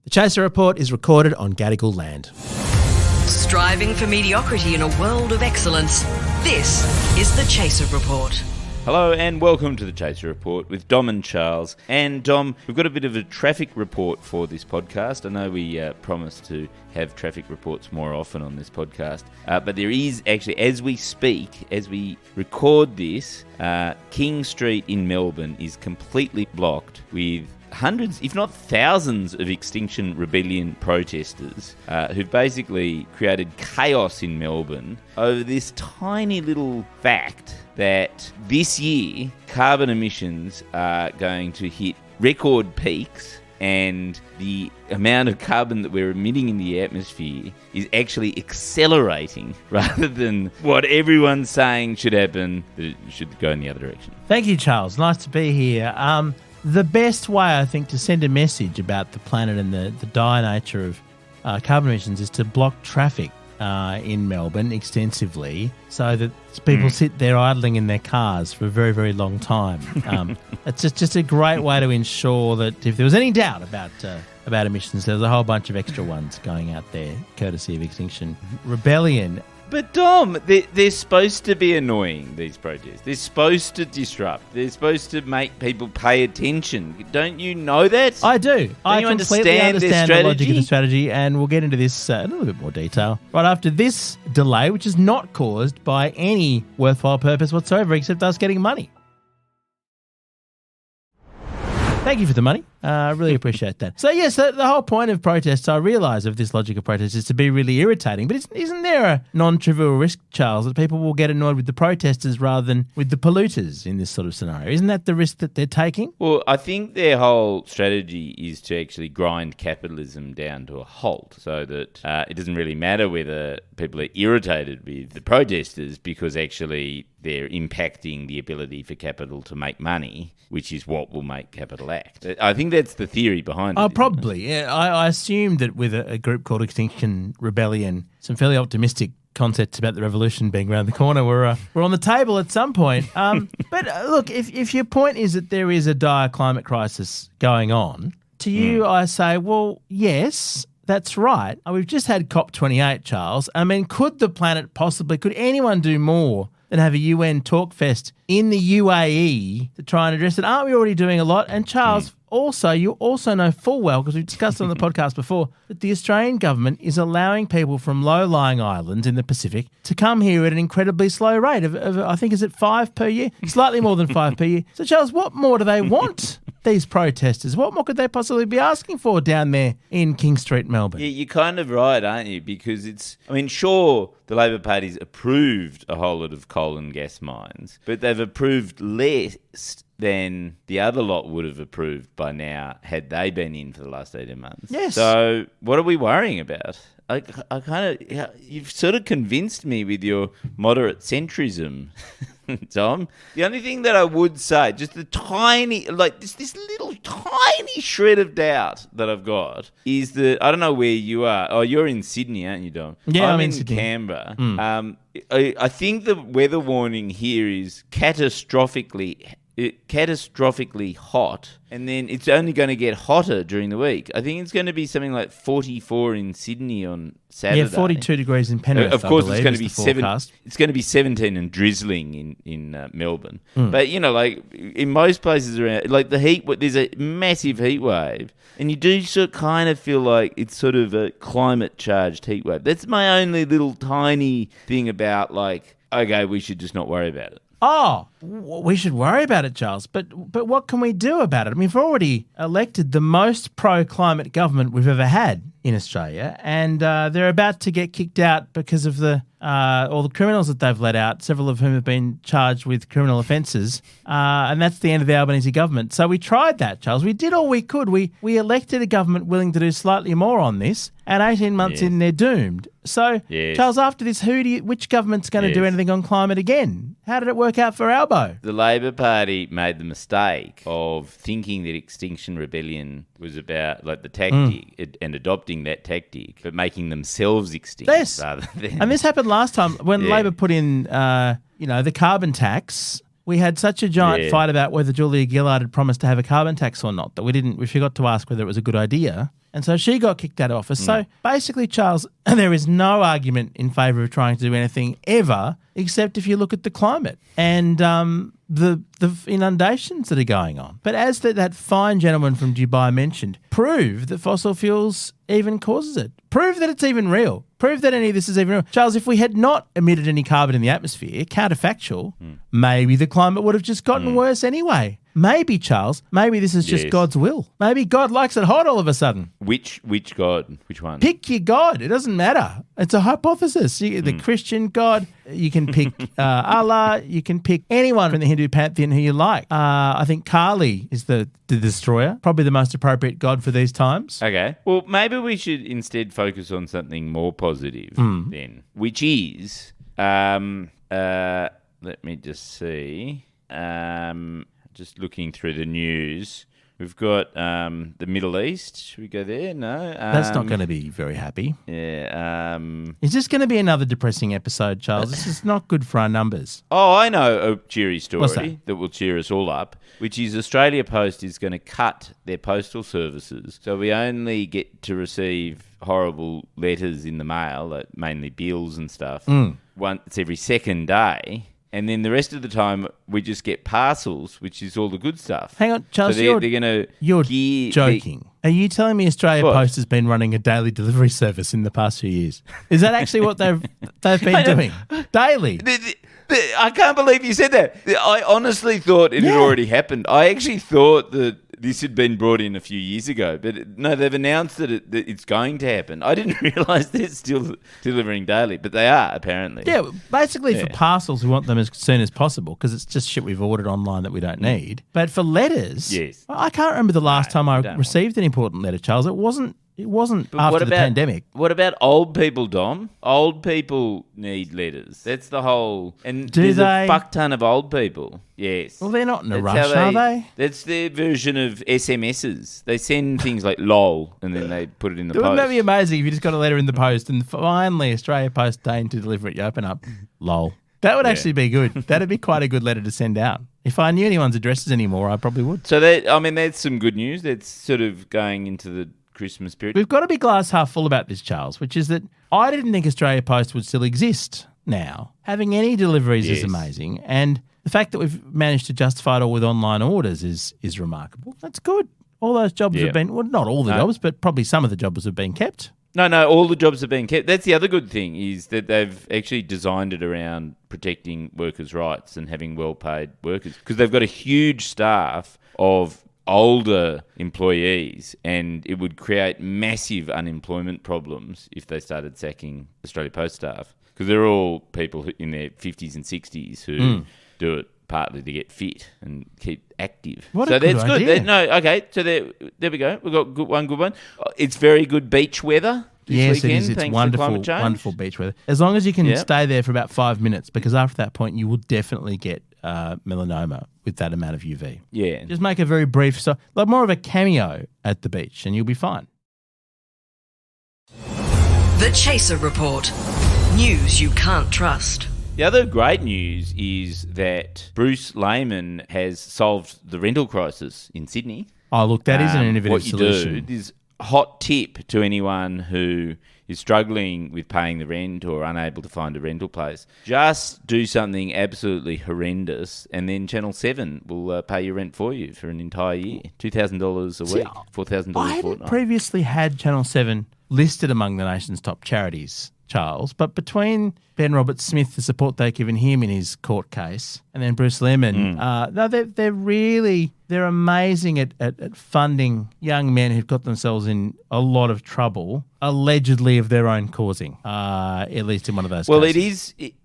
The Chaser Report is recorded on Gadigal land. Striving for mediocrity in a world of excellence. This is the Chaser Report. Hello and welcome to the Chaser Report with Dom and Charles. And Dom, we've got a bit of a traffic report for this podcast. I know we promised to have traffic reports more often on this podcast, but there is actually, as we speak, as we record this, King Street in Melbourne is completely blocked with hundreds, if not thousands, of Extinction Rebellion protesters who've basically created chaos in Melbourne over this tiny little fact that this year carbon emissions are going to hit record peaks, and the amount of carbon that we're emitting in the atmosphere is actually accelerating rather than what everyone's saying should happen, that it should go in the other direction. Thank you, Charles. Nice to be here. The best way, I think, to send a message about the planet and the dire nature of carbon emissions is to block traffic in Melbourne extensively so that people sit there idling in their cars for a very, very long time. It's just a great way to ensure that if there was any doubt about emissions, there's a whole bunch of extra ones going out there, courtesy of Extinction Rebellion. But Dom, they're supposed to be annoying, these protests. They're supposed to disrupt. They're supposed to make people pay attention. Don't you know that? I do. I completely understand the logic of the strategy, and we'll get into this in a little bit more detail right after this delay, which is not caused by any worthwhile purpose whatsoever except us getting money. Thank you for the money. I really appreciate that. So, yes, the whole point of protests, I realise of this logic of protest, is to be really irritating. But isn't there a non-trivial risk, Charles, that people will get annoyed with the protesters rather than with the polluters in this sort of scenario? Isn't that the risk that they're taking? Well, I think their whole strategy is to actually grind capitalism down to a halt so that it doesn't really matter whether people are irritated with the protesters because actually they're impacting the ability for capital to make money, which is what will make capital act. I think that's the theory behind it. Oh, probably. Yeah, I assumed that with a group called Extinction Rebellion, some fairly optimistic concepts about the revolution being around the corner were on the table at some point. But look, if your point is that there is a dire climate crisis going on, to you I say, well, yes, that's right. We've just had COP28, Charles. I mean, could anyone do more than have a UN talk fest in the UAE to try and address it? Aren't we already doing a lot? And Charles, you also know full well, because we've discussed on the podcast before, that the Australian government is allowing people from low-lying islands in the Pacific to come here at an incredibly slow rate of I think, is it 5 per year? Slightly more than 5 per year. So, Charles, what more do they want, these protesters? What more could they possibly be asking for down there in King Street, Melbourne? Yeah, you're kind of right, aren't you? Because sure, the Labor Party's approved a whole lot of coal and gas mines, but they've approved less than the other lot would have approved by now had they been in for the last 18 months. Yes. So what are we worrying about? You've sort of convinced me with your moderate centrism, Tom. The only thing that I would say, just the tiny, this little tiny shred of doubt that I've got is that, I don't know where you are. Oh, you're in Sydney, aren't you, Dom? Yeah, I'm in Sydney. Canberra. I think the weather warning here is catastrophically hot, and then it's only going to get hotter during the week. I think it's going to be something like 44 in Sydney on Saturday. Yeah, 42 degrees in Penrith. Of course, it's going to be It's going to be 17 and drizzling in Melbourne. But in most places around, the heat, there's a massive heat wave, and you do sort of kind of feel like it's sort of a climate-charged heat wave. That's my only little tiny thing about okay, we should just not worry about it. Oh, we should worry about it, Charles. But what can we do about it? I mean, we've already elected the most pro-climate government we've ever had in Australia, and they're about to get kicked out because of all the criminals that they've let out, several of whom have been charged with criminal offences, and that's the end of the Albanese government. So we tried that, Charles. We did all we could. We elected a government willing to do slightly more on this, and 18 months in, they're doomed. So, Charles, after this, which government's going to do anything on climate again? How did it work out for Albo? The Labor Party made the mistake of thinking that Extinction Rebellion was about the tactic and adopting that tactic, but making themselves extinct rather than... And this happened last time when Labor put in, the carbon tax. We had such a giant fight about whether Julia Gillard had promised to have a carbon tax or not that we forgot to ask whether it was a good idea. And so she got kicked out of office. So basically, Charles, there is no argument in favour of trying to do anything ever, except if you look at the climate and the inundations that are going on. But as that fine gentleman from Dubai mentioned, prove that fossil fuels even causes it. Prove that it's even real. Prove that any of this is even real. Charles, if we had not emitted any carbon in the atmosphere, counterfactual, maybe the climate would have just gotten worse anyway. Maybe, Charles, maybe this is just God's will. Maybe God likes it hot all of a sudden. Which God? Which one? Pick your God. It doesn't matter. It's a hypothesis. The Christian God, you can pick Allah, you can pick anyone from the Hindu pantheon who you like. I think Kali is the destroyer, probably the most appropriate God for these times. Okay. Well, maybe we should instead focus on something more positive then, which is, let me just see, just looking through the news. We've got the Middle East. Should we go there? No. That's not going to be very happy. Yeah. Is this going to be another depressing episode, Charles? This is not good for our numbers. Oh, I know a cheery story What's that? That will cheer us all up, which is Australia Post is going to cut their postal services. So we only get to receive horrible letters in the mail, like mainly bills and stuff, once every second day. And then the rest of the time, we just get parcels, which is all the good stuff. Hang on, Charles, so they're going to you're joking. Are you telling me Australia Post has been running a daily delivery service in the past few years? Is that actually what they've been doing? Daily? I can't believe you said that. I honestly thought it had already happened. I actually thought that this had been brought in a few years ago, but no, they've announced that it's going to happen. I didn't realise they're still delivering daily, but they are apparently. Yeah, basically for parcels, we want them as soon as possible because it's just shit we've ordered online that we don't need. But for letters, yes, I can't remember the last time I received an important letter, Charles. It wasn't after the pandemic. What about old people, Dom? Old people need letters. That's the whole... And there's a fuck ton of old people. Yes. Well, they're not in a rush, are they? That's their version of SMSs. They send things like lol and then they put it in the post. Wouldn't that be amazing if you just got a letter in the post and finally Australia Post deigned to deliver it? You open up, lol. That would actually be good. That'd be quite a good letter to send out. If I knew anyone's addresses anymore, I probably would. So, that's some good news. That's sort of going into the Christmas period. We've got to be glass half full about this, Charles, which is that I didn't think Australia Post would still exist now. Having any deliveries is amazing. And the fact that we've managed to justify it all with online orders is remarkable. That's good. All those jobs have been, well, not all the jobs, but probably some of the jobs have been kept. No, all the jobs have been kept. That's the other good thing is that they've actually designed it around protecting workers' rights and having well-paid workers because they've got a huge staff of older employees, and it would create massive unemployment problems if they started sacking Australia Post staff because they're all people in their 50s and 60s who do it partly to get fit and keep active. What a good idea. So there we go. We've got one good one. It's very good beach weather this weekend. It is. It's wonderful beach weather. As long as you can stay there for about 5 minutes because after that point you will definitely get melanoma with that amount of UV. Yeah. Just make a very brief, like more of a cameo at the beach and you'll be fine. The Chaser Report. News you can't trust. The other great news is that Bruce Lehman has solved the rental crisis in Sydney. Oh, look, that is an innovative solution. What you do is hot tip to anyone who is struggling with paying the rent or unable to find a rental place. Just do something absolutely horrendous and then Channel 7 will pay your rent for you for an entire year. $2,000 a week, $4,000 a fortnight. I had previously had Channel 7 listed among the nation's top charities, Charles, but between Ben Roberts-Smith, the support they've given him in his court case, and then Bruce Lehman, they're amazing at funding young men who've got themselves in a lot of trouble, allegedly of their own causing, at least in one of those cases. Well,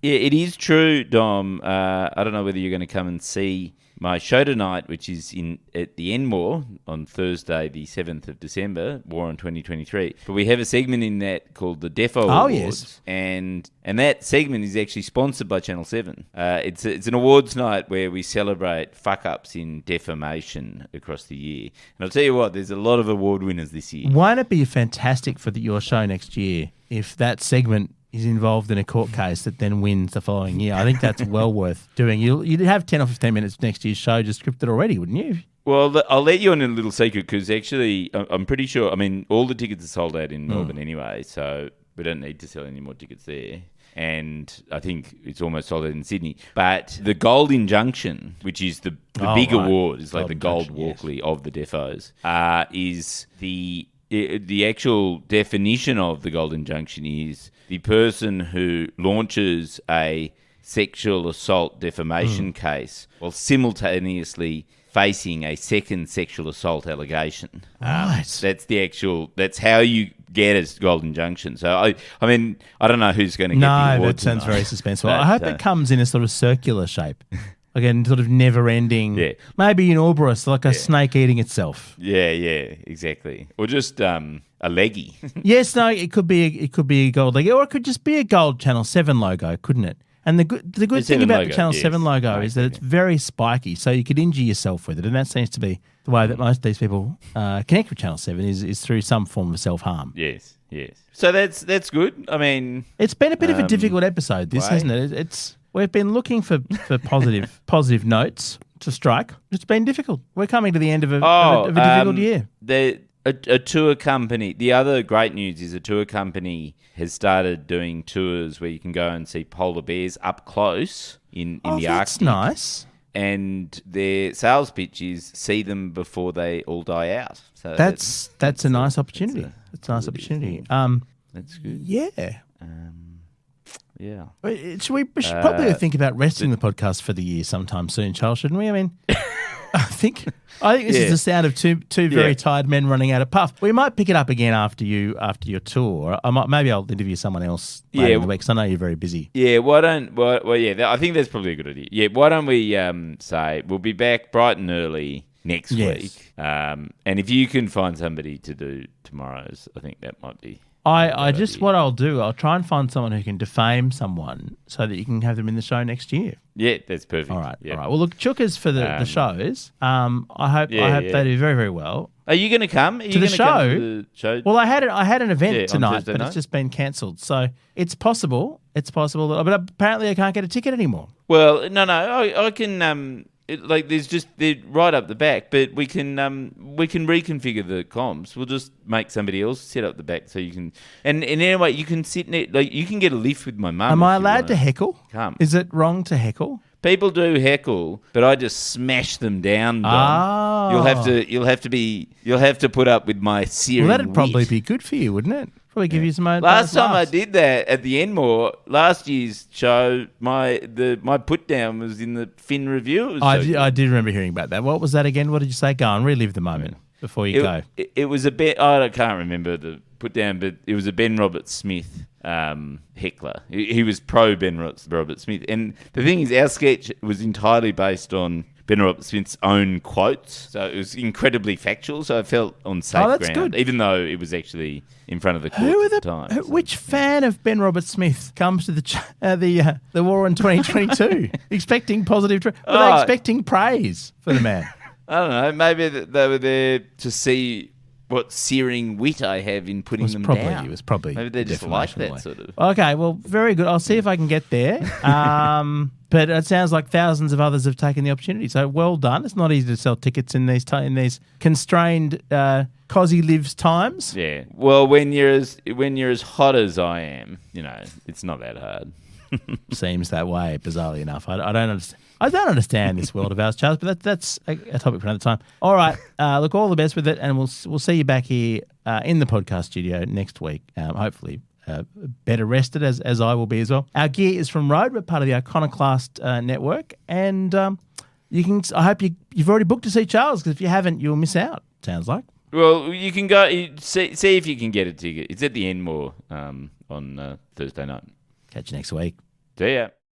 it is true, Dom. I don't know whether you're going to come and see my show tonight, which is at the Enmore on Thursday, the 7th of December, War on 2023. But we have a segment in that called the Defo Awards. Yes. And that segment is actually sponsored by Channel 7. It's an awards night where we celebrate fuck-ups in defamation across the year. And I'll tell you what, there's a lot of award winners this year. Won't it be fantastic for your show next year if that segment is involved in a court case that then wins the following year? I think that's well worth doing. You'd have 10 or 15 minutes next year's show just scripted already, wouldn't you? Well, I'll let you on a little secret because actually I'm pretty sure, I mean, all the tickets are sold out in Melbourne anyway, so we don't need to sell any more tickets there. And I think it's almost sold out in Sydney. But the Gold Injunction, which is the big award, is like the Gold Walkley of the defos, is the actual definition of the Gold Injunction is the person who launches a sexual assault defamation case while simultaneously facing a second sexual assault allegation. Right. That's how you get a Gold Injunction. So, I mean, I don't know who's going to get the award. That sounds very suspenseful. I hope it comes in a sort of circular shape. Again, sort of never-ending. Yeah. Maybe in Ouroboros, like a snake eating itself. Yeah, exactly. Or just a leggy. Yes, no, it could be a gold leggy, or it could just be a gold Channel 7 logo, couldn't it? And the good thing about the Channel 7 logo is that it's very spiky, so you could injure yourself with it. And that seems to be the way that most of these people connect with Channel 7 is through some form of self-harm. Yes. So that's good. I mean... It's been a bit of a difficult episode, hasn't it? We've been looking for positive notes to strike. It's been difficult. We're coming to the end of a difficult year. A tour company, the other great news is a tour company has started doing tours where you can go and see polar bears up close in the Arctic. That's nice. And their sales pitch is see them before they all die out. So that's a nice opportunity. That's a nice opportunity. That's good. Yeah. Yeah. We should probably think about resting the podcast for the year sometime soon, Charles, shouldn't we? I mean, I think this is the sound of two very tired men running out of puff. We might pick it up again after your tour. Maybe I'll interview someone else later in the week because I know you're very busy. Yeah, I think that's probably a good idea. Yeah, why don't we say we'll be back bright and early next week. And if you can find somebody to do tomorrow's, I think that might be... what I'll do, I'll try and find someone who can defame someone so that you can have them in the show next year. Yeah, that's perfect. All right. Yep. Well, look, chookers for the shows. I hope they do very, very well. Are you going to come? To the show? Well, I had an event tonight, but it's just been cancelled. So it's possible. But apparently I can't get a ticket anymore. Well, no, I can. They're right up the back, but we can reconfigure the comms. We'll just make somebody else sit up the back so you can. And anyway, you can sit you can get a lift with my mum. Am I allowed to heckle? Come. Is it wrong to heckle? People do heckle, but I just smash them down. Dom. You'll have to put up with my searing. Well, that'd probably be good for you, wouldn't it? Probably give you some. Last time I did that at the Enmore, last year's show, my put down was in the Fin Review. I did remember hearing about that. What was that again? What did you say? Go on, relive the moment before you go. It was a bit. I can't remember the put down, but it was a Ben Roberts-Smith heckler. He was pro Ben Roberts-Smith, and the thing is, our sketch was entirely based on Ben Roberts-Smith's own quotes, so it was incredibly factual. So I felt on safe ground, good. Even though it was actually in front of the court at the time. Which fan of Ben Roberts-Smith comes to the war in 2022 expecting positive? Were they expecting praise for the man? I don't know. Maybe they were there to see what searing wit I have in putting them down. It was probably maybe they just like that sort of. Okay, well, very good. I'll see if I can get there. But it sounds like thousands of others have taken the opportunity. So well done. It's not easy to sell tickets in these constrained Cosy Lives times. Yeah. Well, when you're as hot as I am, it's not that hard. Seems that way, bizarrely enough. I don't understand. I don't understand this world of ours, Charles, but that's a topic for another time. All right, look, all the best with it, and we'll see you back here in the podcast studio next week, hopefully better rested, as I will be as well. Our gear is from Rode. We're part of the Iconoclast network, and I hope you've already booked to see Charles, because if you haven't, you'll miss out, sounds like. Well, you can go see if you can get a ticket. It's at the Enmore on Thursday night. Catch you next week. See ya.